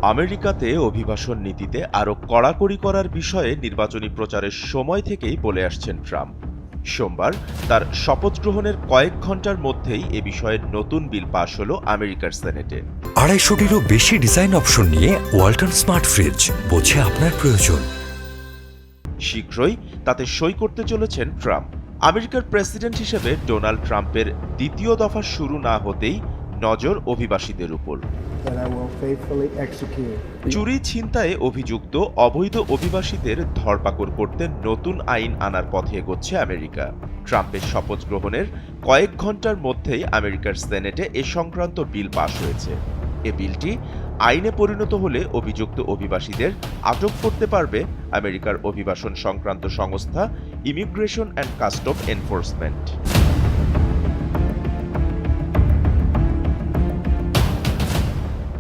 আমেরিকাতে অভিবাসন নীতিতে আরও কড়াকড়ি করার বিষয়ে নির্বাচনী প্রচারের সময় থেকেই বলে আসছেন ট্রাম্প। সোমবার তার শপথ গ্রহণের কয়েক ঘন্টার মধ্যেই এ বিষয়ে নতুন বিল পাশ হল আমেরিকার সেনেটে। 250-টিরও বেশি ডিজাইন অপশন নিয়ে ওয়ালটন স্মার্ট ফ্রিজ, বোঝে আপনার প্রয়োজন। শীঘ্রই তাতে সই করতে চলেছেন ট্রাম্প। আমেরিকার প্রেসিডেন্ট হিসেবে ডোনাল্ড ট্রাম্পের দ্বিতীয় দফা শুরু না হতেই নজর অভিবাসীদের উপর। চুরি ছিনতাইয়ে অভিযুক্ত অবৈধ অভিবাসীদের ধরপাকড় করতে নতুন আইন আনার পথে এগোচ্ছে আমেরিকা। ট্রাম্পের শপথ গ্রহণের কয়েক ঘন্টার মধ্যেই আমেরিকার সেনেটে এ সংক্রান্ত বিল পাশ হয়েছে। এ বিলটি আইনে পরিণত হলে অভিযুক্ত অভিবাসীদের আটক করতে পারবে আমেরিকার অভিবাসন সংক্রান্ত সংস্থা ইমিগ্রেশন অ্যান্ড কাস্টম এনফোর্সমেন্ট।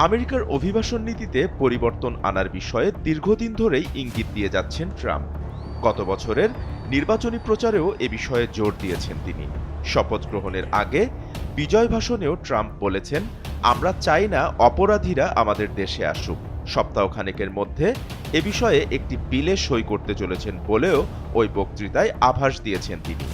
আমেরিকার অভিবাসন নীতিতে পরিবর্তন আনার বিষয়ে দীর্ঘদিন ধরেই ইঙ্গিত দিয়ে যাচ্ছেন ট্রাম্প। গত বছরের নির্বাচনী প্রচারেও এ বিষয়ে জোর দিয়েছেন তিনি। শপথ গ্রহণের আগে বিজয় ভাষণেও ট্রাম্প বলেছেন, আমরা চাই না অপরাধীরা আমাদের দেশে আসুক। সপ্তাহখানেকের মধ্যে এ বিষয়ে একটি বিলে সই করতে চলেছেন বলেও ওই বক্তৃতায় আভাস দিয়েছেন তিনি।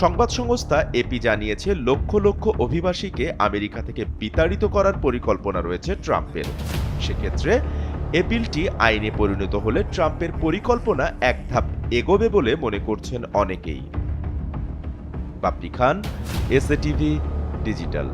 সংবাদ সংস্থা এপি জানিয়েছে, লক্ষ লক্ষ অভিবাসীকে আমেরিকা থেকে বিতাড়িত করার পরিকল্পনা রয়েছে ট্রাম্পের। সেক্ষেত্রে এ বিলটি আইনে পরিণত হলে ট্রাম্পের পরিকল্পনা এক ধাপ এগোবে বলে মনে করছেন অনেকেই। বাপ্পি খান, এসএ টিভি ডিজিটাল।